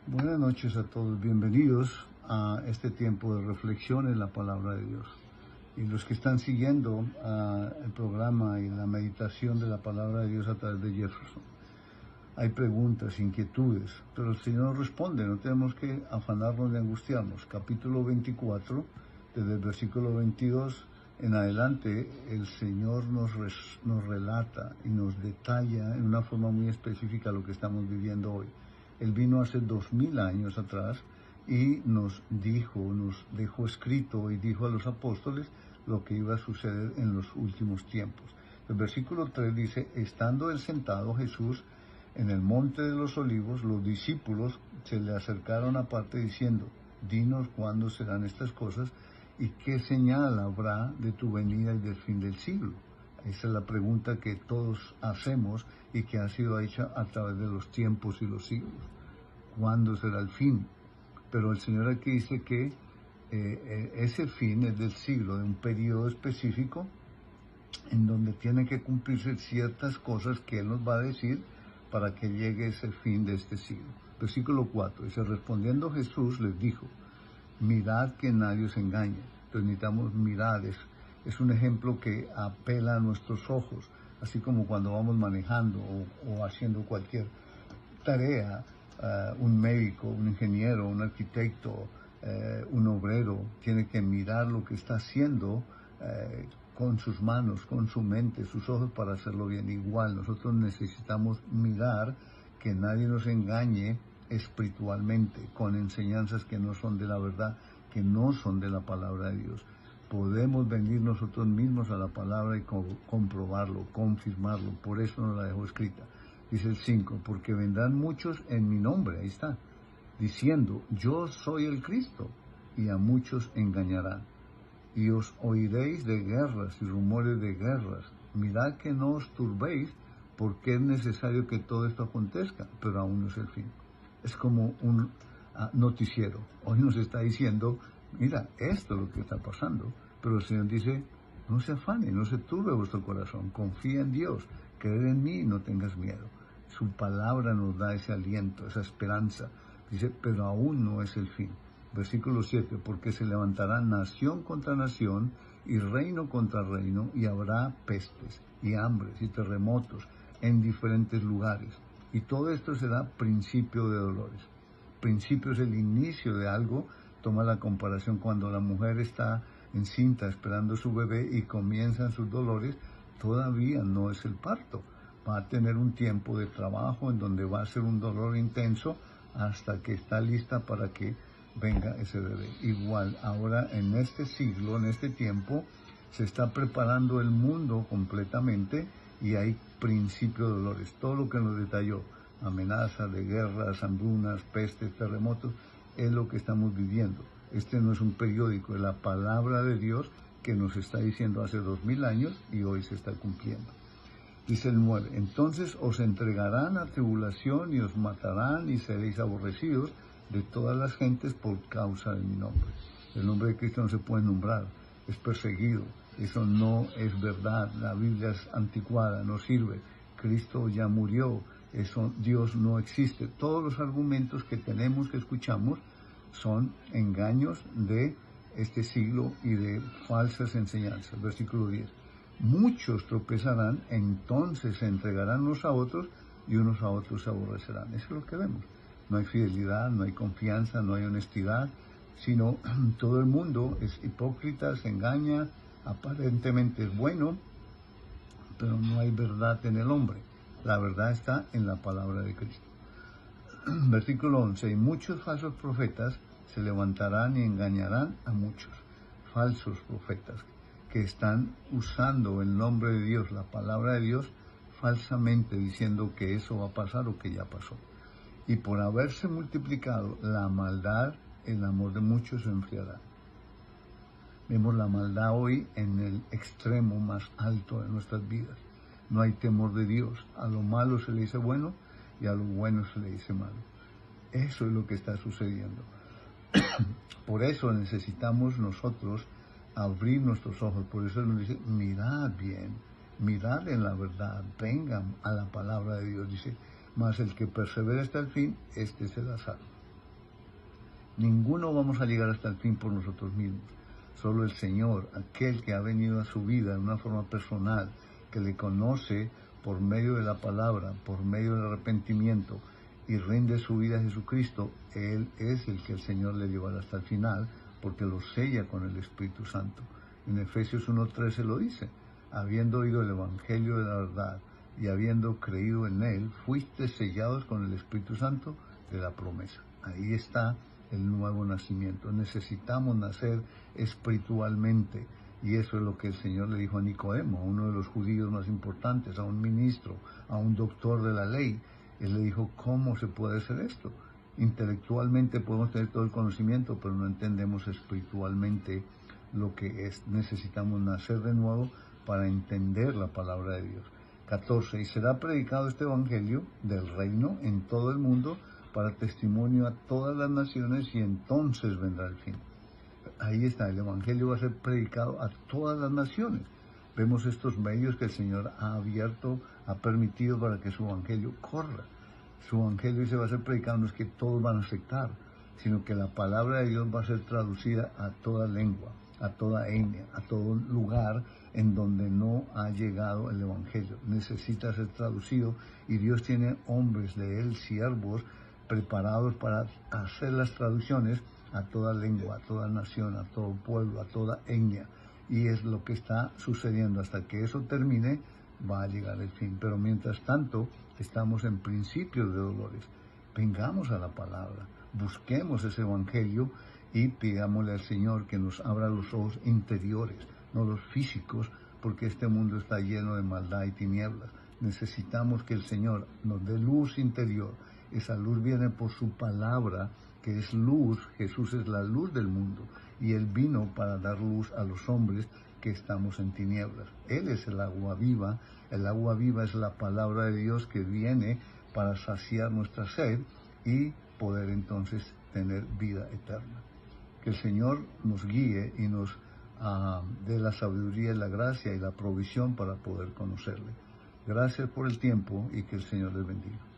Buenas noches a todos, bienvenidos a este tiempo de reflexión en la palabra de Dios. Y los que están siguiendo el programa y la meditación de la palabra de Dios a través de Jefferson. Hay preguntas, inquietudes, pero el Señor responde, no tenemos que afanarnos ni angustiarnos. Capítulo 24, desde el versículo 22 en adelante, el Señor nos relata y nos detalla en una forma muy específica lo que estamos viviendo hoy. Él vino hace 2000 años atrás y nos dejó escrito y dijo a los apóstoles lo que iba a suceder en los últimos tiempos. El versículo 3 dice, estando él sentado Jesús en el monte de los olivos, los discípulos se le acercaron aparte diciendo, dinos cuándo serán estas cosas y qué señal habrá de tu venida y del fin del siglo. Esa es la pregunta que todos hacemos y que ha sido hecha a través de los tiempos y los siglos. ¿Cuándo será el fin? Pero el Señor aquí dice que ese fin es del siglo, de un periodo específico en donde tienen que cumplirse ciertas cosas que Él nos va a decir para que llegue ese fin de este siglo. Versículo 4, dice, respondiendo Jesús les dijo, mirad que nadie os engañe. Entonces necesitamos mirar, es un ejemplo que apela a nuestros ojos, así como cuando vamos manejando o haciendo cualquier tarea, un médico, un ingeniero, un arquitecto, un obrero, tiene que mirar lo que está haciendo con sus manos, con su mente, sus ojos para hacerlo bien. Igual, nosotros necesitamos mirar que nadie nos engañe espiritualmente con enseñanzas que no son de la verdad, que no son de la palabra de Dios. Podemos venir nosotros mismos a la palabra y comprobarlo, confirmarlo. Por eso nos la dejó escrita. Dice el 5, porque vendrán muchos en mi nombre, ahí está, diciendo, yo soy el Cristo, y a muchos engañarán. Y os oiréis de guerras y rumores de guerras. Mirad que no os turbéis, porque es necesario que todo esto acontezca, pero aún no es el fin. Es como un noticiero. Hoy nos está diciendo, mira, esto es lo que está pasando. Pero el Señor dice, no se afane, no se turbe vuestro corazón, confía en Dios, cree en mí y no tengas miedo. Su palabra nos da ese aliento, esa esperanza. Dice, pero aún no es el fin. Versículo 7, porque se levantará nación contra nación y reino contra reino, y habrá pestes y hambres y terremotos en diferentes lugares. Y todo esto será principio de dolores. Principio es el inicio de algo. Toma la comparación cuando la mujer está encinta esperando su bebé y comienzan sus dolores, todavía no es el parto. Va a tener un tiempo de trabajo en donde va a ser un dolor intenso hasta que está lista para que venga ese bebé. Igual, ahora en este siglo, en este tiempo, se está preparando el mundo completamente y hay principio de dolores. Todo lo que nos detalló, amenazas de guerras, hambrunas, pestes, terremotos, es lo que estamos viviendo. Este no es un periódico, es la palabra de Dios que nos está diciendo hace 2000 años y hoy se está cumpliendo. Dice el 9, entonces os entregarán a tribulación y os matarán y seréis aborrecidos de todas las gentes por causa de mi nombre. El nombre de Cristo no se puede nombrar, es perseguido. Eso no es verdad, la Biblia es anticuada, no sirve. Cristo ya murió, eso, Dios no existe. Todos los argumentos que tenemos, que escuchamos, son engaños de este siglo y de falsas enseñanzas. Versículo 10. Muchos tropezarán, entonces se entregarán unos a otros y unos a otros se aborrecerán. Eso es lo que vemos. No hay fidelidad, no hay confianza, no hay honestidad, sino todo el mundo es hipócrita, se engaña, aparentemente es bueno, pero no hay verdad en el hombre. La verdad está en la palabra de Cristo. Versículo 11, y muchos falsos profetas se levantarán y engañarán a muchos. Falsos profetas que están usando el nombre de Dios, la palabra de Dios, falsamente diciendo que eso va a pasar o que ya pasó. Y por haberse multiplicado la maldad, el amor de muchos se enfriará. Vemos la maldad hoy en el extremo más alto de nuestras vidas. No hay temor de Dios. A lo malo se le dice bueno y a lo bueno se le dice malo. Eso es lo que está sucediendo. Por eso necesitamos nosotros abrir nuestros ojos. Por eso nos dice, mirad bien, mirad en la verdad, vengan a la palabra de Dios. Dice, mas el que persevera hasta el fin, este será salvo. Ninguno vamos a llegar hasta el fin por nosotros mismos. Solo el Señor, aquel que ha venido a su vida de una forma personal, que le conoce por medio de la palabra, por medio del arrepentimiento, y rinde su vida a Jesucristo, Él es el que el Señor le llevará hasta el final, porque lo sella con el Espíritu Santo. En Efesios 1:13 lo dice: habiendo oído el Evangelio de la verdad y habiendo creído en Él, fuiste sellados con el Espíritu Santo de la promesa. Ahí está el nuevo nacimiento. Necesitamos nacer espiritualmente, y eso es lo que el Señor le dijo a Nicodemo, a uno de los judíos más importantes, a un ministro, a un doctor de la ley. Él le dijo: ¿cómo se puede hacer esto? Intelectualmente podemos tener todo el conocimiento, pero no entendemos espiritualmente lo que es. Necesitamos nacer de nuevo para entender la palabra de Dios. 14. Y será predicado este evangelio del reino en todo el mundo para testimonio a todas las naciones, y entonces vendrá el fin. Ahí está, el evangelio va a ser predicado a todas las naciones. Vemos estos medios que el Señor ha abierto, ha permitido para que su evangelio corra. Su evangelio se va a ser predicado, no es que todos van a aceptar, sino que la palabra de Dios va a ser traducida a toda lengua, a toda etnia, a todo lugar en donde no ha llegado el evangelio. Necesita ser traducido, y Dios tiene hombres de Él, siervos, preparados para hacer las traducciones a toda lengua, a toda nación, a todo pueblo, a toda etnia. Y es lo que está sucediendo. Hasta que eso termine, va a llegar el fin. Pero mientras tanto, estamos en principios de dolores. Vengamos a la palabra, busquemos ese evangelio y pidámosle al Señor que nos abra los ojos interiores, no los físicos, porque este mundo está lleno de maldad y tinieblas. Necesitamos que el Señor nos dé luz interior. Esa luz viene por su palabra, que es luz. Jesús es la luz del mundo, y Él vino para dar luz a los hombres que estamos en tinieblas. Él es el agua viva. El agua viva es la palabra de Dios que viene para saciar nuestra sed y poder entonces tener vida eterna. Que el Señor nos guíe y nos dé la sabiduría y la gracia y la provisión para poder conocerle. Gracias por el tiempo, y que el Señor les bendiga.